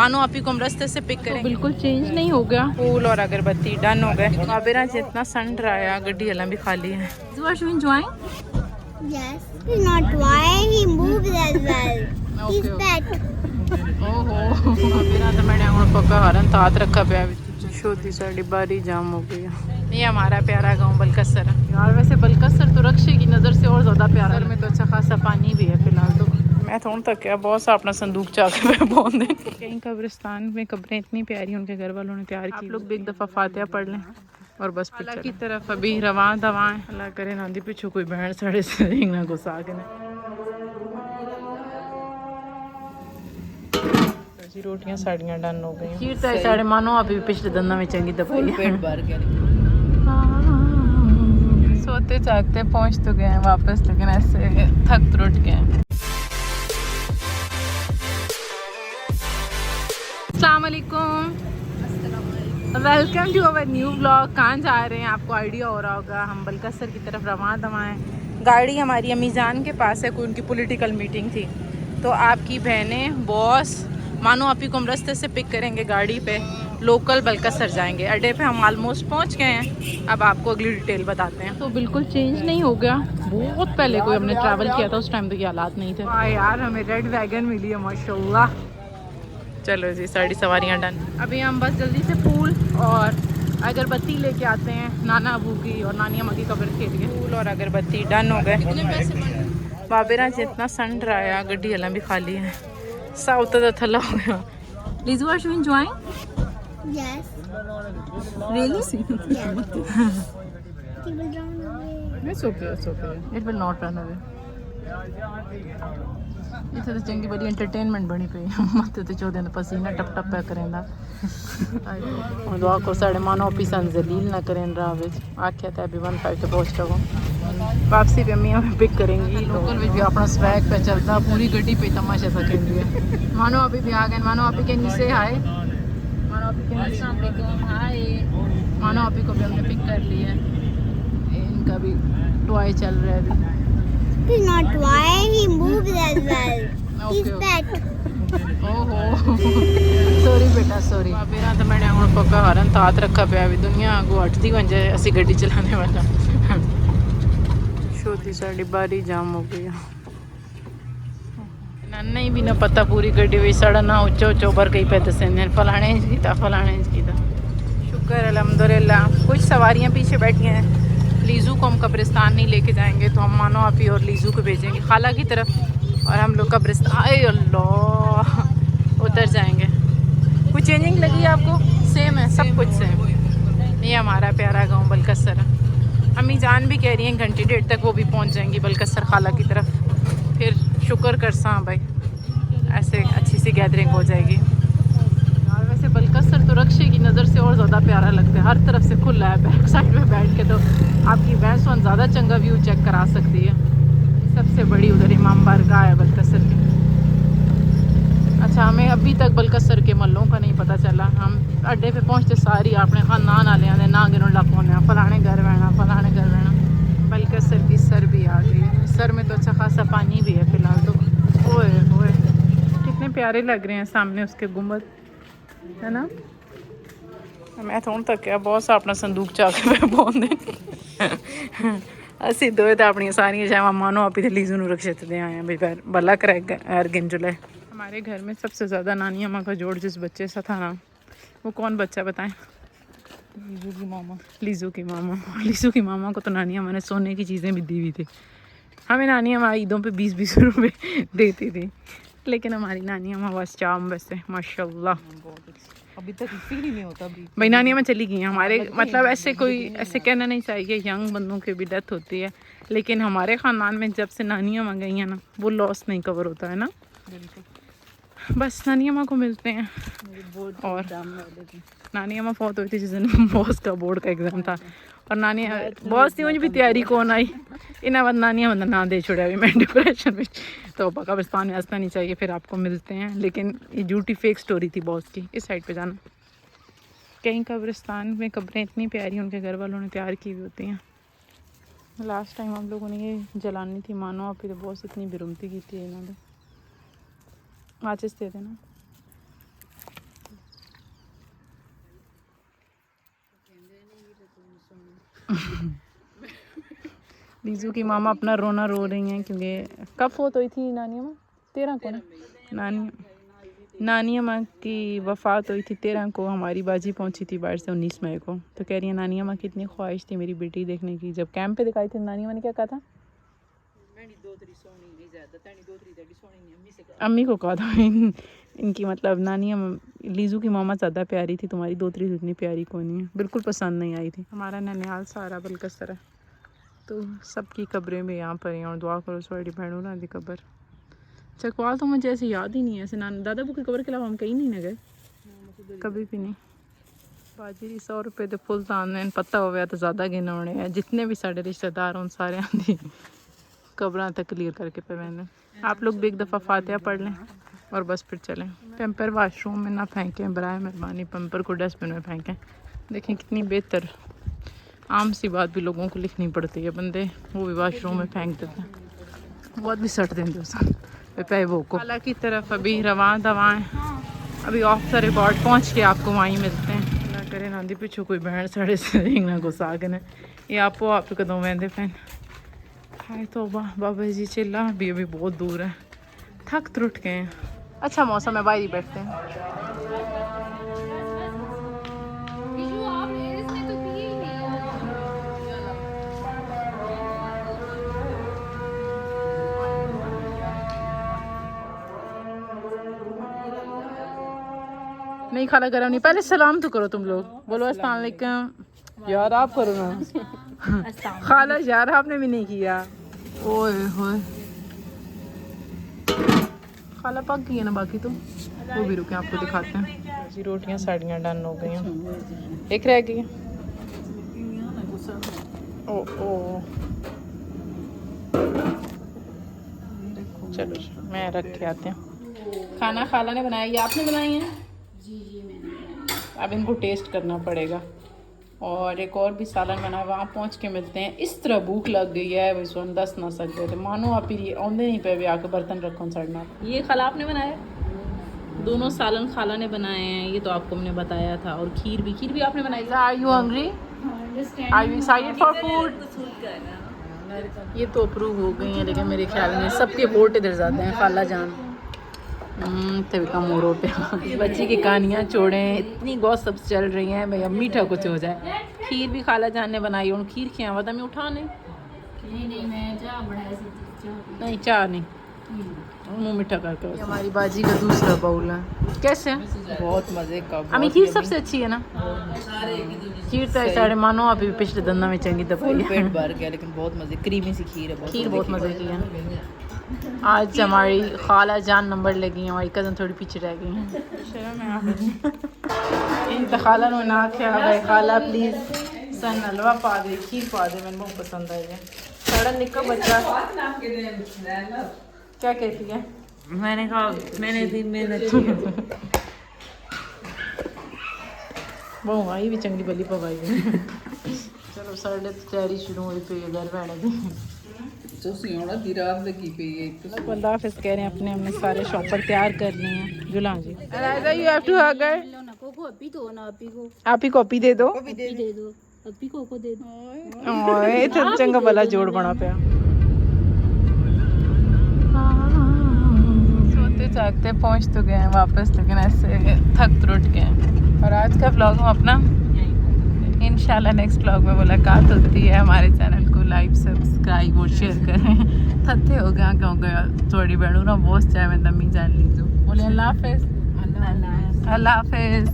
मानो आप ही को हम रास्ते से पिक करें। तो बिल्कुल चेंज नहीं हो गया। फूल और अगरबत्ती डन हो गए। बाबेरा जितना सन रहा है, गड्डी हला भी खाली है। Are you enjoying? Yes. He's not why he moves as well. He's pet. ओहो बाबेरा तो मैंने हम पक्का हरन तात रखा पे छोटी साड़ी बारी जाम हो गई। ये हमारा प्यारा गांव बलकसर है यार वैसे बलकसर तो रक्षे की नज़र से और ज़्यादा प्यारा में तो अच्छा खासा पानी भी है फिलहाल तो। मैं थोड़ा तक क्या बहुत सा अपना संदूक चाके पे बोल दें। कहीं कब्रिस्तान में कब्रें इतनी प्यारी उनके घर वालों ने तैयार की। आप लोग भी एक दफ़ा फातिहा पढ़ लें और बस अल्लाह की तरफ अभी रवां दवाएं। अल्लाह करे नांदी पीछू कोई बहन साढ़े से ना घुसा के ना। जी रोटियां साड़ियां डन हो गई। चीर तो साढ़े मानो अभी पिछले दंदा में चंगी दफाई पेट भर के सोते जागते पहुंच तो गए हैं वापस, लेकिन ऐसे थक त्रुट गए हैं। अस्सलाम वालेकुम, welcome to our new vlog. कहाँ जा रहे हैं आपको आइडिया हो रहा होगा। हम बलकसर की तरफ रवां दवा हैं। गाड़ी हमारी अम्मी जान के पास है, कोई उनकी पॉलिटिकल मीटिंग थी, तो आपकी बहनें बॉस मानो आप ही को हम रास्ते से पिक करेंगे गाड़ी पे। लोकल बलकसर जाएंगे। अड्डे पे हम ऑलमोस्ट पहुंच गए हैं। अब आपको अगली डिटेल बताते हैं। तो बिल्कुल चेंज नहीं हो गया। बहुत पहले कोई हमने ट्रैवल किया था, उस टाइम तो ये हालात नहीं थे। हाँ यार हमें रेड वैगन मिली है माशाल्लाह। चलो जी सारी सवारियां डन। अभी हम बस जल्दी से फूल और अगरबत्ती लेके आते हैं नाना अबू की और नानी अम्मा की कब्र के लिए। फूल और अगरबत्ती डन हो गए। बाबेरा जितना सन रहा है, गड्डी हला भी खाली है। साउथ तो थला हो गया। Lizu, are you enjoying? Yes. Really? Yeah. He will run away. It's okay, it's okay. It will not run away. इत्थे तो चंगी बड़ी एंटरटेनमेंट बनी पई। मत्थे ते चौदे दा पसीना टप टप पे करेंदा। और दुआ को साढ़े मानो ऑफिसन जलील ना करें राह विच। आख्या था अभी 15 तो पहुंच रहो। वापसी पे अम्मी हमें पिक करेंगी। लोकल में भी अपना स्वैग पे चलता, पूरी गड्डी पे तमाशा सकेंगे। मानो अभी भी आ गए। मानो अभी के नीचे हाय। मानो अभी के नीचे हाय। मानो अभी को भी हमने पिक कर लिया है। इनका भी टॉय चल रहा है अभी। He's not why he moves as well. He's pet. ओहो सॉरी बेटा सॉरी। बाबेरा तो मैंने हम पक्का हरन तात रखा पे अभी दुनिया को हटती बन जाए ऐसी गड्डी चलाने वाला। छोटी साड़ी बारी जाम हो गई। नहीं भी ना पता पूरी गड्डी हुई सड़ा ना उच्चो उच्चो भर गई पे दसें फलाने की था फलाने की था। शुक्र अल्हम्दुलिल्लाह। कुछ सवारियां पीछे बैठी हैं। लीजू को हम कब्रिस्तान नहीं लेके जाएंगे, तो हम मानो आप ही और लीजू को भेजेंगे खाला की तरफ, और हम लोग कब्रिस्तान अल्लाह उधर जाएंगे। कुछ चेंजिंग लगी आपको? सेम है, सब कुछ सेम। ये हमारा प्यारा गांव बलकसर है। अम्मी जान भी कह रही हैं घंटी डेढ़ तक वो भी पहुंच जाएंगी बलकसर खाला की तरफ। फिर शुक्र कर सा भाई ऐसे अच्छी सी गैदरिंग हो जाएगी। यार वैसे बलकसर तो रक्षे की नज़र से और ज़्यादा प्यारा लगता है। हर तरफ से खुला है। बैक साइड में बैठ के तो आपकी भैंस ज़्यादा चंगा व्यू चेक करा सकती है। सबसे बड़ी उधर इमाम बारगाह है बलकसर की। अच्छा हमें अभी तक बलकसर के मल्लों का नहीं पता चला। हम अड्डे पे पहुँचते सारी अपने खानदान वाले आने ना गिनों लग पौने फलाने घर बहना फलाने घर बहना। बलकसर की सर भी आ गई है। सर में तो अच्छा खासा पानी भी है फिलहाल तो। ओए ओए कितने प्यारे लग रहे हैं सामने उसके गुंबद, है ना। मैं थोड़ा तक क्या बहुत सा अपना संदूक चाके पे बोल दें। असी दोए तो अपनी सारियां शायद मानो आप ही लीजू नू रक्षित दे आए हैं भाई भला करे हर गिन जुले। हमारे घर में सबसे ज़्यादा नानी अम्मा का जोड़ जिस बच्चे सा था ना, वो कौन बच्चा बताएं? लीजू की मामा। लीजू की मामा। लीजू की मामा को तो नानी अम्मा ने सोने की चीज़ें भी दी हुई थी। हमें नानी अम्मा ईदों पे 20-20 रुपये देती थी, लेकिन हमारी नानी अम्मा बस चाम वैसे माशाल्लाह। अभी तक फील ही नहीं होता। भाई नानी अम्मा चली गई हैं हमारे, मतलब ऐसे कोई ऐसे कहना नहीं चाहिए यंग बंदों की भी डेथ होती है, लेकिन हमारे ख़ानदान में जब से नानी अम्मा गई हैं ना, वो लॉस नहीं कवर होता है ना। बस नानी अम्मा को मिलते हैं। और नानी अम्मा फौत हुई थी जिस दिन बॉस का बोर्ड का एग्ज़ाम था, और नानी बॉस की मुझे भी तैयारी कौन आई इन्हें बाद नानी अम्मा ना दे छोड़ा भी मैं डिप्रेशन में। तो कब्रिस्तान में हंसना नहीं चाहिए। फिर आपको मिलते हैं, लेकिन ये झूठी फेक स्टोरी थी बॉस की। इस साइड पे जाना। कहीं कब्रिस्तान में कब्रें इतनी प्यारी उनके घर वालों ने तैयार की हुई होती हैं। लास्ट टाइम हम लोगों ने ये जलानी थी मानो आप ही तो बॉस इतनी बेरुमती की थी इन्होंने। माचिस दे देना। लीजू की मामा अपना रोना रो रही हैं क्योंकि कब फोत हुई थी नानी अम्मा 13 को ना नानी अम्मा की वफ़ात हुई थी 13 को। हमारी बाजी पहुंची थी बाहर से 19 मई को। तो कह रही है नानी अम्मा कितनी ख्वाहिश थी मेरी बेटी देखने की। जब कैंप पे दिखाई थी नानी अम्मा ने क्या कहा था? अम्मी को कहा था इनकी मतलब नानी लीजू की मामा ज़्यादा प्यारी थी, तुम्हारी दोतरी इतनी प्यारी कौन है। बिल्कुल पसंद नहीं आई थी। हमारा ननिहाल सारा बलकसर है तो सबकी कब्रें भी यहाँ पर हैं और दुआ करो सारी बहनों ना दी कब्र। चकवाल तो मुझे ऐसे याद ही नहीं है, ऐसे दादा बू की कब्र के अलावा हम कहीं नहीं गए कभी भी नहीं। बाजी 100 रुपये तो फुल तान पता हो गया तो ज़्यादा गिने होने हैं। जितने भी साढ़े रिश्तेदार उन सारे आंधी कब्रां तक क्लियर करके पे मैंने। आप लोग भी एक दफ़ा फातिहा पढ़ लें और बस फिर चलें। पेम्पर वाशरूम में ना फेंकें बराए मेहरबानी, पेम्पर को डस्टबिन में फेंकें। देखें कितनी बेहतर आम सी बात भी लोगों को लिखनी पड़ती है, बंदे वो भी वाशरूम में फेंक देते हैं। बहुत भी सट देंगे उस पे वो को। हालांकि तरफ अभी रवां दवाएँ अभी ऑफ द रिकॉर्ड पहुँच के आपको वहीं मिलते हैं। ना करें ना दी पिछू कोई बहन साढ़े से ना गुस्सा के ने ये आपो आप कदों वहदे फैन। हाय तो बाबा जी चिल्ला भी अभी बहुत दूर है, थक त्रुट गए हैं। अच्छा मौसम है, बाहर ही बैठते हैं। नहीं खाना गरम नहीं, पहले सलाम तो करो तुम लोग, बोलो अस्सलाम वालेकुम। यार आप करो ना खाला यार आपने भी नहीं किया। ओए होए खाला पक गई है ना, बाकी तो वो भी रुके आपको दिखाते हैं जी। रोटियां साड़ियाँ डन हो गई हैं, एक रह गई है। ओ ओ चलो मैं रख के आते हैं। खाना खाला ने बनाया या आपने बनाई है? अब इनको टेस्ट करना पड़ेगा। और एक और भी सालन बना, वहाँ पहुँच के मिलते हैं। इस तरह भूख लग गई है वही सुन दस ना सकते थे मानो आप ही आंदे नहीं पे भी आके बर्तन रखो सड़ना। ये खाला आपने बनाया? दोनों सालन खाला ने बनाए हैं, ये तो आपको हमने बताया था। और खीर भी आपने बनाई। Are you hungry? Are you excited for food? ये तो अप्रूव हो गई हैं लेकिन मेरे ख्याल में सबके वोट इधर जाते हैं। खाला जान तभी कम हो रो पे बच्ची की कहानियाँ छोड़ें, इतनी गॉसिप चल रही हैं भैया मीठा कुछ हो जाए। खीर भी खाला जान ने बनाई और खीर खिया वदा में उठाने नहीं चाह नहीं मुँह मीठा करके। हमारी बाजी का दूसरा बाउल है, कैसे बहुत मज़े का। अम्मी खीर सबसे अच्छी है ना? खीर तो साढ़े मानो अभी पिछले दंदा में चंगी दबाई पेट भर गया लेकिन बहुत मज़े, क्रीमी सी खीर है, खीर बहुत मज़े की है। आज हमारी खाला जान नंबर लगी हैं, हमारी कज़न थोड़ी पीछे रह गई हैं। शर्म है आप इन तो खाला ने ना क्या भाई खाला प्लीज़ सन हलवा पा दे, खीर पा दे, मैंने बहुत पसंद आई है। सड़न निका बच्चा क्या कहती है? मैंने कहा मैंने दी मेहनत वो आई भी चंगी बली पवाई चलो साढ़े तैयारी शुरू हुई पे घर बैठे दी अल्लाह हाफिज़ कह रहे हैं। अपने हमने सारे शॉपर तैयार कर लिए हैं। जुला जी यू हैव टू हग हर। आप ही कॉपी दे दो, ओए तो चंगा भला जोड़ बना पिया। सोते जागते पहुंच तो गए हैं वापस लेकिन ऐसे थक त्रुट गए। और आज का व्लॉग हम अपना इंशाल्लाह नेक्स्ट व्लॉग में मुलाकात होती है। हमारे चैनल को लाइक सब्सक्राइब और शेयर करें। थत्ते हो गया क्योंकि थोड़ी बहनों ना बहुत चाहे मैं दमी जान लीजो। बोले अल्लाह हाफिज़। अल्लाह हाफिज़।